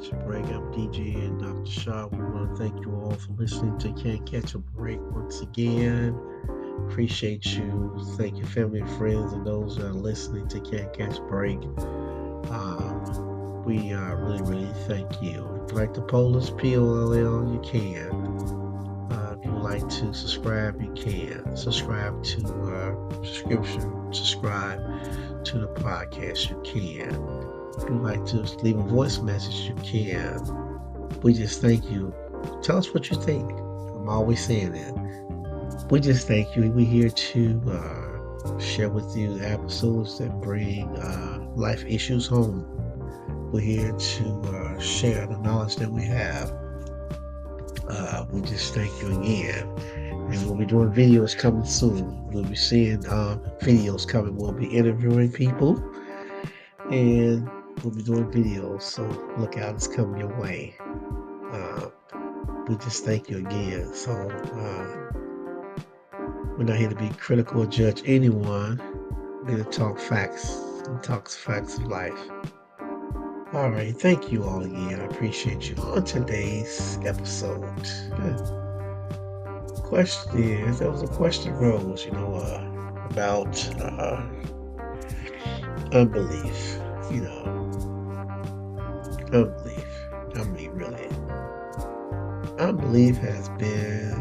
Catch a Break. I'm DJ and Dr. Shaw. We want to thank you all for listening to Can't Catch a Break once again. Appreciate you. Thank your family and friends and those that are listening to Can't Catch a Break. We really thank you. If you like the Polish POLL, you can. If you would like to subscribe, you can. Subscribe to subscribe to the podcast, you can. If you'd like to leave a voice message, you can. We just thank you. Tell us what you think. I'm always saying that. We just thank you. We're here to share with you the episodes that bring life issues home. We're here to share the knowledge that we have. We just thank you again. And we'll be doing videos coming soon. We'll be seeing videos coming. We'll be interviewing people. And we'll be doing videos. So look out, it's coming your way. We just thank you again. So we're not here to be critical or judge anyone. We're here to talk facts. And talk facts of life. All right, thank you all again. I appreciate you. On today's episode, question is, there was a question rose, about unbelief. Unbelief. I mean, really, unbelief has been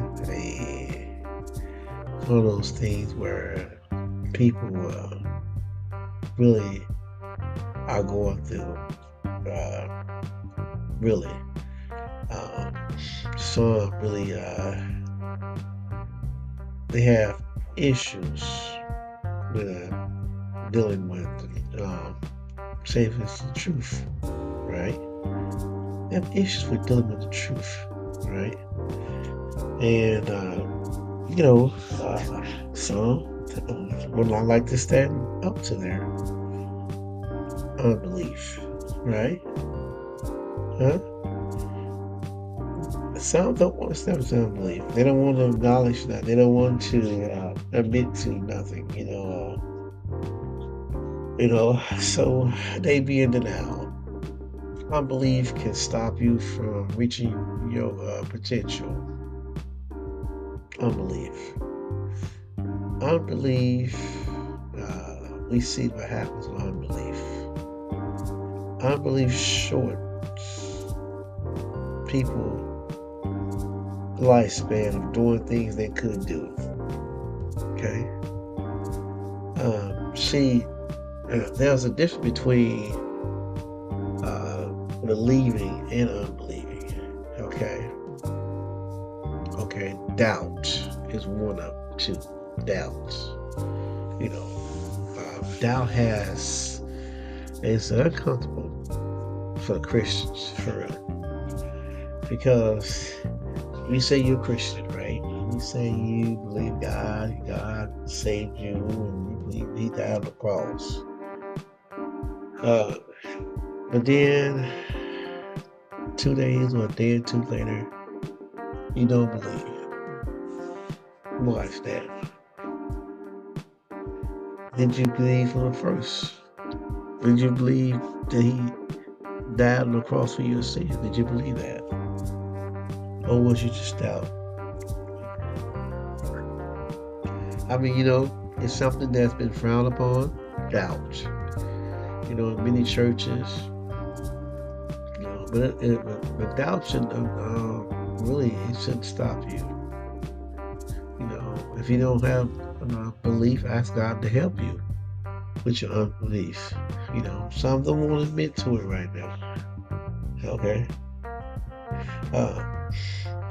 one of those things where people really are going through. Some really they have issues with dealing with say if it's the truth, right? They have issues with dealing with the truth, right? And some would not like to stand up to their unbelief, right? Some don't want to step into unbelief. They don't want to acknowledge that. They don't want to admit to nothing, so they be in denial. Unbelief can stop you from reaching your potential. Unbelief, we see what happens with unbelief. Unbelief shorts people lifespan of doing things they could do. Okay. There's a difference between believing and unbelieving. Okay. Doubt is one of two. Doubts. Doubt it's uncomfortable for Christians, for real, because you say you're a Christian, right? You say you believe God saved you, and you believe He died on the cross. But then 2 days or a day or two later, you don't believe. Watch that. Did you believe from the first? Did you believe that He died on the cross for your sins? Did you believe that? Or was you just doubt? I mean, it's something that's been frowned upon. Doubt. In many churches. But doubt shouldn't it shouldn't stop you. If you don't have belief, ask God to help you with your unbelief. Some don't want to admit to it right now. Okay.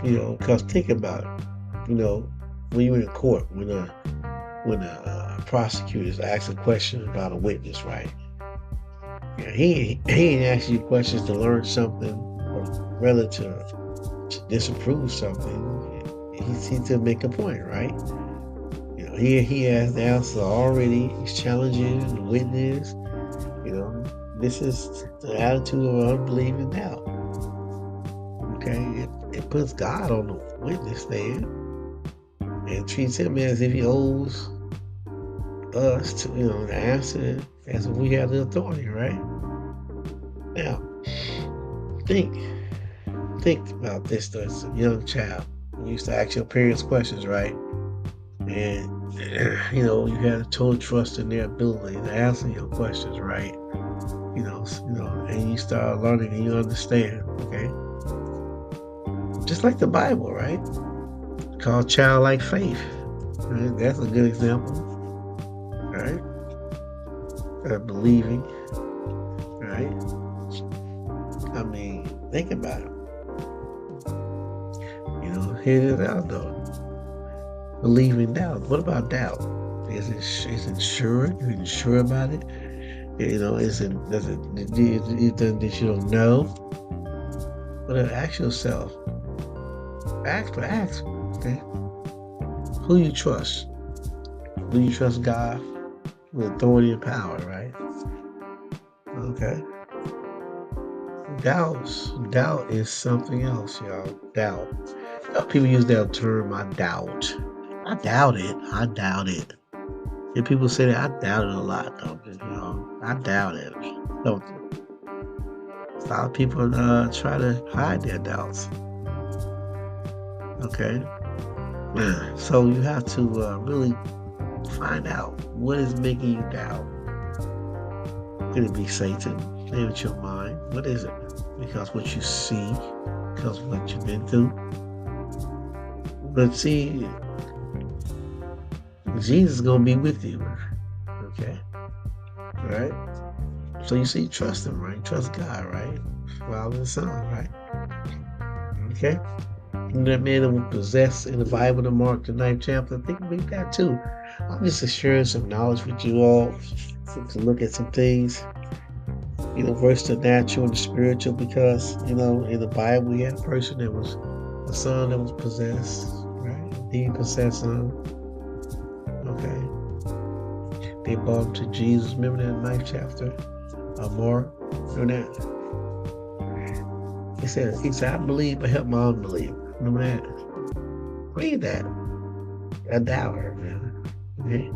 Because think about it. When you're in court, when a prosecutor is asking questions about a witness, right? Yeah, he ain't asking you questions to learn something or rather to disapprove something. He's to make a point, right? He has the answer already. He's challenging the witness. This is the attitude of unbelieving doubt. Okay, it puts God on the witness stand and treats him as if he owes us to, the answer as if we have the authority, right? Now, Think think about this as a young child. You used to ask your parents questions, right? And you had total trust in their ability to answer your questions, right? And you start learning and you understand, okay? Just like the Bible, right? Called childlike faith. Right? That's a good example, right? Believing, right? I mean, think about it. Hear it out though. Believing doubt. What about doubt? Is it sure? You're sure about it? Is it does it that you don't know? But ask yourself. Ask. Okay. Who you trust? Do you trust God with authority and power, right? Okay. Doubt is something else, y'all. Doubt. People use that term, I doubt. I doubt it. I doubt it. And people say that I doubt it a lot, don't they? I doubt it. Don't they? A lot of people try to hide their doubts. Okay. So you have to really find out what is making you doubt. Could it be Satan? Play with your mind. What is it? Because what you see, because what you've been through. But see, Jesus is gonna be with you. Okay? Right? So you see, trust him, right? Trust God, right? Father and Son, right? Okay? And that man that was possessed in the Bible, the Mark, the 9th chapter, I think we got too. I'm just sharing some knowledge with you all to look at some things, versus the natural and the spiritual, because, in the Bible, we had a person that was a son that was possessed, right? Demon-possessed son. Okay. They brought him to Jesus. Remember that 9th chapter of Mark? Remember that? He said, I believe, but help my unbelief. Remember that? Read that. A doubter, man. Okay?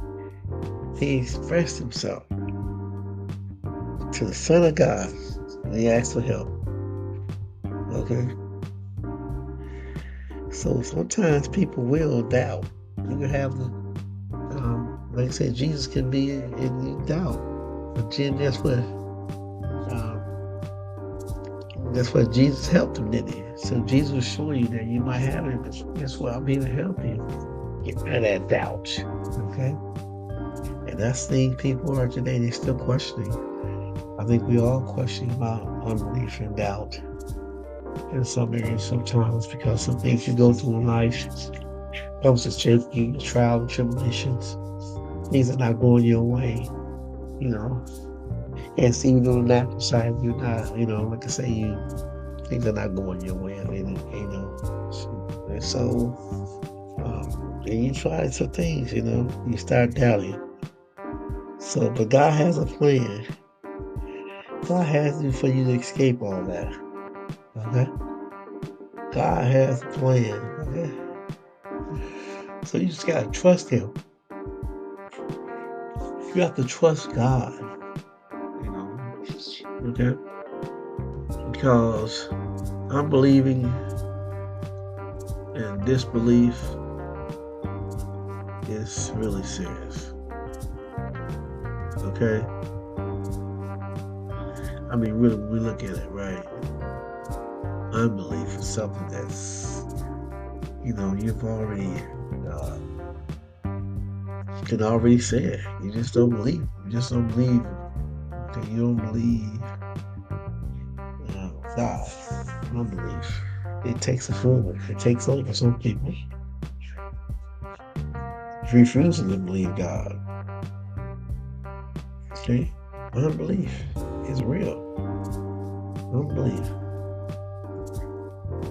He expressed himself to the Son of God. And he asked for help. Okay? So sometimes people will doubt. You can have the, like I said, Jesus can be in doubt. But that's what Jesus helped him, didn't he? So Jesus was showing you that you might have it, but guess what? I'm here to help you get rid of that doubt. Okay? And that's the thing people are today, they're still questioning. I think we all question about unbelief and doubt in some areas sometimes, because some things you go through in life comes to shake you, the trials and tribulations. Things are not going your way, And see, on the natural side, you're not, like I say, things are not going your way, And so, and you try some things, you start doubting. So, but God has a plan. God has it for you to escape all that. Okay? God has a plan. Okay? So you just gotta trust him. You have to trust God. Okay? Because unbelieving and disbelief is really serious. Okay? I mean, really, we look at it, right? Unbelief is something that's, you've already, can already say it. You just don't believe. You just don't believe. Okay, you don't believe God. Unbelief. It takes a form. It takes over some people. Refusing to believe God. Okay? Unbelief is real. Unbelief.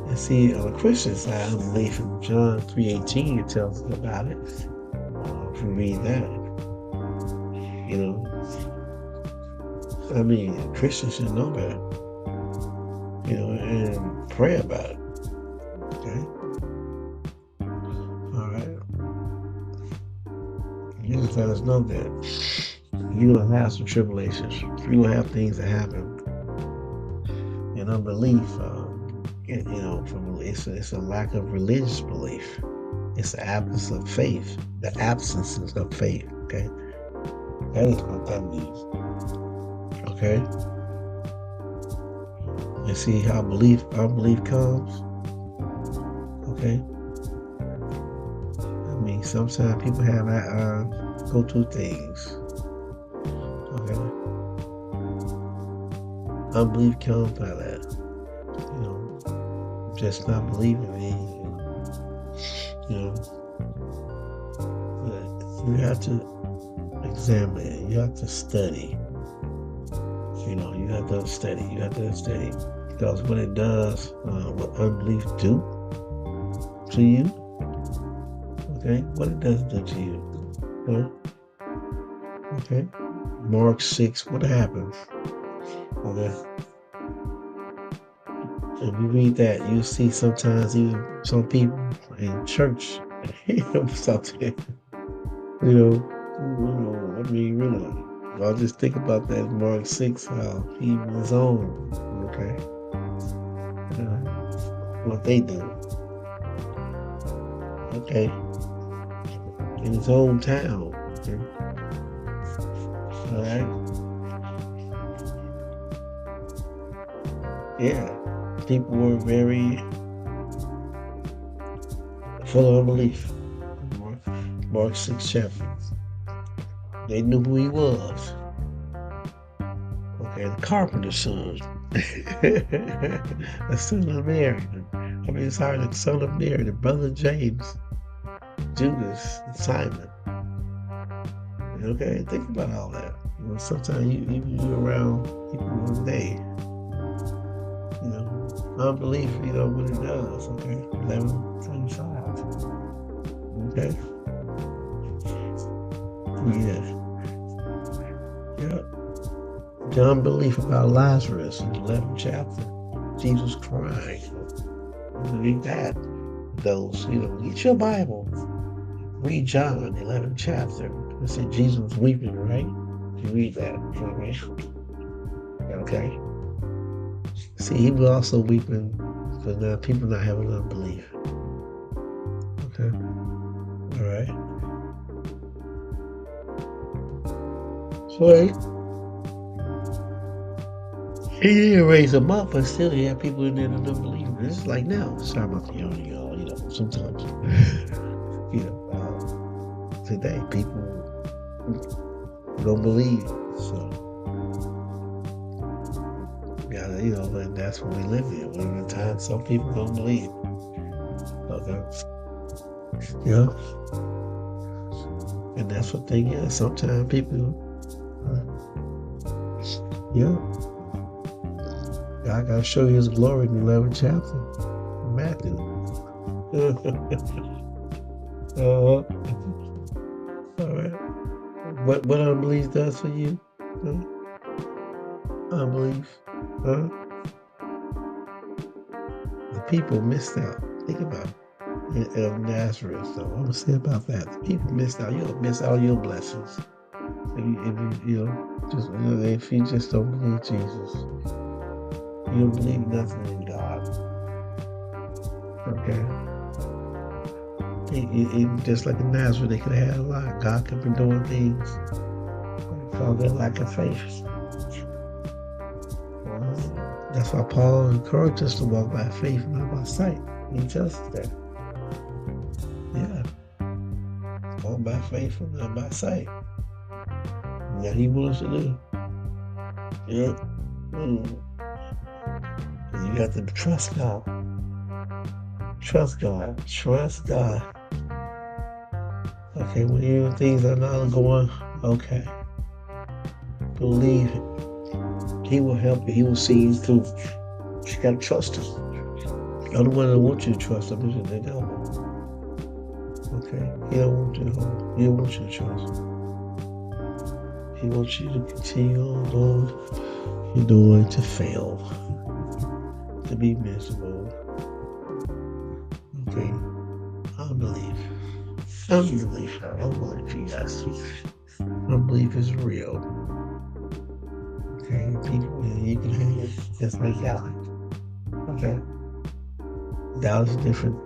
And see, on the Christian side, unbelief in John 3:18, it tells us about it. If you read that, I mean, Christians should know better, and pray about it. Okay? All right? You just let us know that you're going to have some tribulations. You're going to have things that happen. and unbelief, it's a lack of religious belief. It's the absence of faith. The absence of faith. Okay, that is what that means. Okay, you see how unbelief comes. Okay, I mean sometimes people have go through things. Okay, unbelief comes by that. Just not believing me. But you have to examine it. You have to study. You have to study. Because what it does, what unbelief do to you, okay, what it does do to you. Okay. Mark 6, what happens? Okay. If you read that, you see sometimes even some people in church something. I mean, really. I'll just think about that in Mark 6, how he was on, okay? What they do. Okay. In his own town. Okay? All right? Yeah. People were very full of unbelief. Mark 6 chapter. They knew who he was. Okay, the carpenter's son. The son of Mary. The son of Mary, the brother of James, Judas, and Simon. Okay, think about all that. Sometimes you around people one day. Unbelief, what it does. Okay, 11:25. Okay. Yeah. The unbelief about Lazarus in the 11th chapter. Jesus crying. Read that. Those, get your Bible. Read John, 11th chapter. It said Jesus was weeping, right? You read that. Okay. See, he was also weeping for the people not having unbelief. Okay. All right. So he didn't raise them up, but still he had people in there that don't believe. It's like now. It's talking about the young, sometimes. Today people don't believe. So and that's what we live in. We live in a time some people don't believe. Okay. And that's what thing is. Sometimes people God gotta show you his glory in the 11th chapter of Matthew. All right. What unbelief does for you? Unbelief. The people missed out. Think about it. Of Nazareth. So I'm gonna say about that. The people missed out. You'll miss all your blessings. If you just don't believe Jesus. You don't believe nothing in God. Okay. Just like in Nazareth, they could have had a lot. God could have been doing things. Call that lack of faith. That's why Paul encouraged us to walk by faith, not by sight. He tells us that. Yeah. Walk by faith and not by sight. That he wants to do. Yeah. You got to trust God. Trust God. Trust God. Okay, when things are not going okay, believe it. He will help you. He will see you through. You got to trust him. The only one that wants you to trust him is the devil. Okay? He don't want you to hold. He don't want you to trust him. He wants you to continue on doing you're doing to fail. To be miserable. Okay? Unbelief, yes. Unbelief is real. Okay? People, you can have it just like God. Okay. Doubt is different.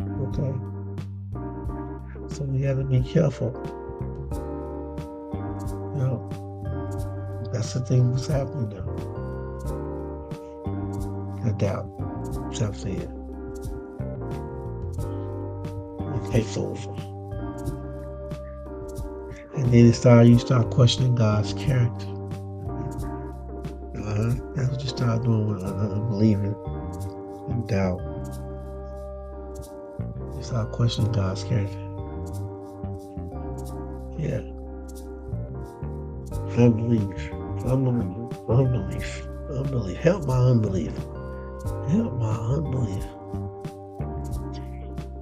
Okay. So we got to be careful. You know, that's the thing that's happening now. The doubt. Self-fear. It takes over. And then you start questioning God's character. That's what you start doing with unbelieving and doubt. You start questioning God's character. Yeah. Unbelief. Help my unbelief. Help my unbelief.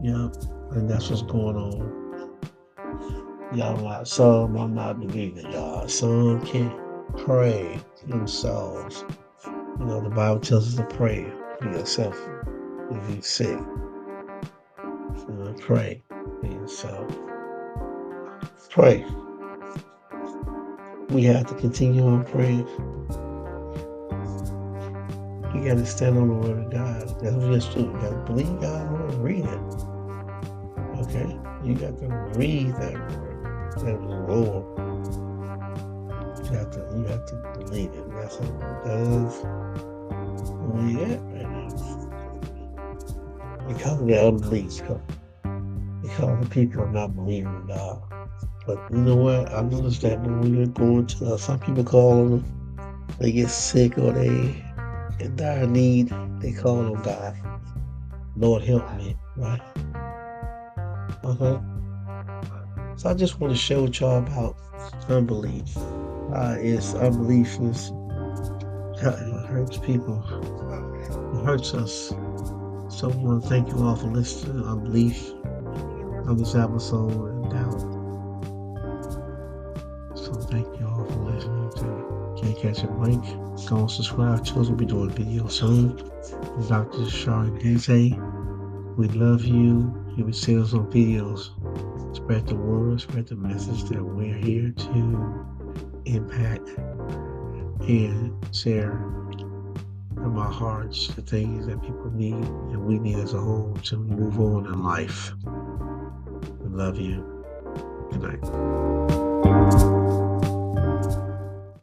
Yeah. And that's what's going on. Y'all, some I'm not believing God. Some can't pray themselves. You know, the Bible tells us to pray for yourself if you're sick. Pray for yourself. Pray. We have to continue on praying. You got to stand on the word of God. That's what you have to do. You got to believe God's word and read it. Okay? You got to read that word. That is the Lord. You have to believe it. That is where we at right now. Because of the unbelief. Because the people are not believing in God. But you know what? I noticed that when we were going to some people call them, they get sick or they in dire need, they call on God. Lord help me, right? So I just want to share with y'all about unbelief. Unbelief it hurts people. It hurts us. So I want to thank you all for listening to Unbelief on this episode and doubt. So thank you all for listening to Can't Catch a Break. Go and subscribe to us. We'll be doing videos soon. Dr. Sharon Gize. We love you. You will see us on videos. Spread the word, spread the message that we're here to impact and share from our hearts the things that people need and we need as a whole to move on in life. We love you. Good night.